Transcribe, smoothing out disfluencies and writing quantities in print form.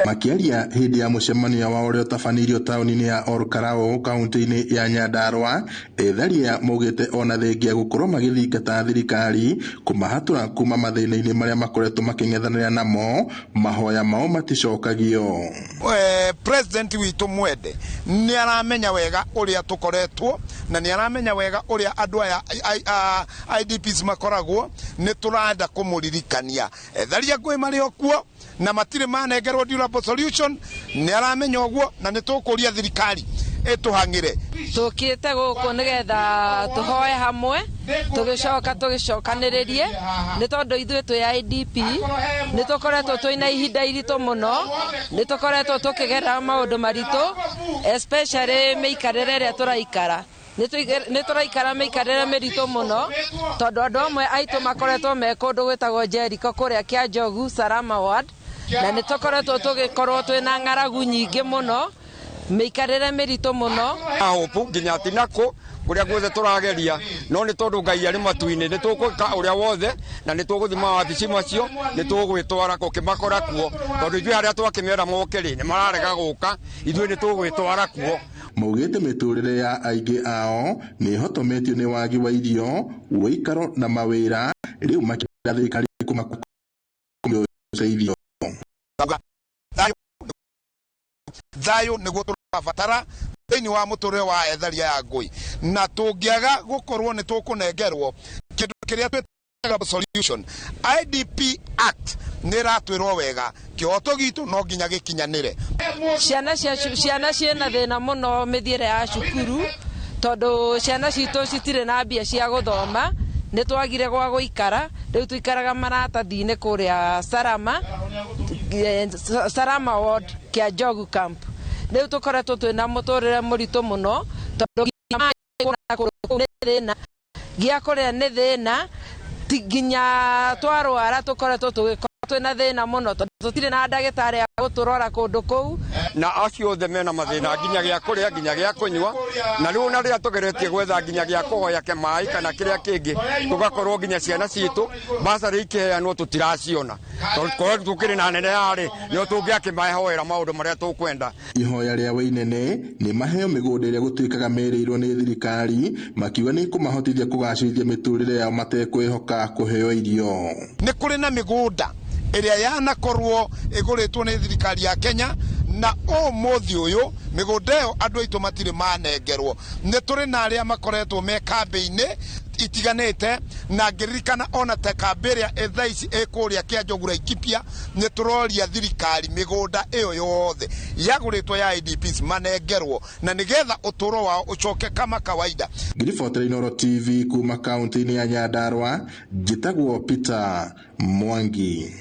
Makiaria hindi ya mucemanio wa uria tabanirio tauni-ini ya Olkarao kaunti-ini ya Nyandarua, etharia maugite ona thengia gukorwo magithingata thirikari kumahatura kuma mathina-ini maria makoretwo making'ethanira namo, mahoya mao maticokagio. President witu mwende ni aramenya wega uria tukoretwo na ni aramenya wega uria andu aya IDPs makoragwo, ni turanda kumuririkania etharia ngui mari okuo na matire manengerwo durable solution, ni aramenya uguo na ni tukuria thirikari etuhangire. Tukite guku nigetha tuhoe hamwe tugicokaniririe ni tondu ithuĩ twi IDP ni tukoretwo twina ihinda irito muno, ni tukoretwo tukigera maundu maritu, especially miikarire ria turaikara ni turaikara miikarire miritu muno tondu andu amwe aitu makoretwo me kundu gwitagwo Jericho kuria kia Njogu Salama Ward, na ni tukoretwo tugikorwo twina ng'aragu nyingi muno, miikarire miritu muno ahopu nginya tinako kuria guothe turageria, no ni tondu Ngai ari matu-ini ni tukwika uria wothe na ni tuguthima wabici macio ni tugwitwara kukimakora kuo tondu ithuĩ aria twakimera moke ri ni mararega guka, ithuĩ ni tugwitwara kuo. Maugite miturire ya aingi ao ni hotometio ni wagi wa irio, uikaro na mawira, riu makira thirikari kumateithio. Thayo niguo turabatara thiini wa muturire wa etharia ya ngui, na tungiaga gukorwo ni tukunengerwo kindu kiria twetaga solution. IDP Act ni ratwirwo wega kioto gitu no nginya gikinyanire. Ciana ciena thina muno mithiire ya cukuru tondu ciana citu citire na mbia cia guthoma, ni twagire gwa guikara, riu tuikaraga maratathi-ini kuria Salama Ward kia Njogu Camp. Riu tukoretwo twina muturire muritu muno tondu gia kuria ni thina, nginya twarwara tukoretwo twina thina muno tondu tutire na ndagitari ya guturora kundu kou, na acio othe mena mathina nginya gia kuria nginya gia kunywa, na riu na ria tugeretie gwetha nginya gia kuhoya kemai kana kiria kingi tugakorwo nginya ciana citu basari ikiheanwo tutiraciona tondu tukiri na nene yari no tungiakimahoera maundu maria tukwenda. Ihoya ria Wainene ni maheo migunda iria gutuikaga mereirwo ni thirikari, makiuga ni kumahotithia kugacirithia miturire yao matekwihoka kuheo irio. Ni kuri na migunda iria yanakorwo iguritwo ni thirikari ya Kenya, na umuthi uyu migunda iyo andu aitu matire manengerwo. Ni turi na aria makoretwo me kambi-ini itiganite, na ngiririkana ona ta kambiria ethaici ekuria kia Njogu Laikipia, ni turoria thirikari migunda iyo yothe yaguritwo ya IDPs manengerwo na nigetha uturo wao ucoke kama kawaida. Ngiribotere Inooro TV kuma kaunti-ini ya Nyandarua, njitagwo Peter Mwangi.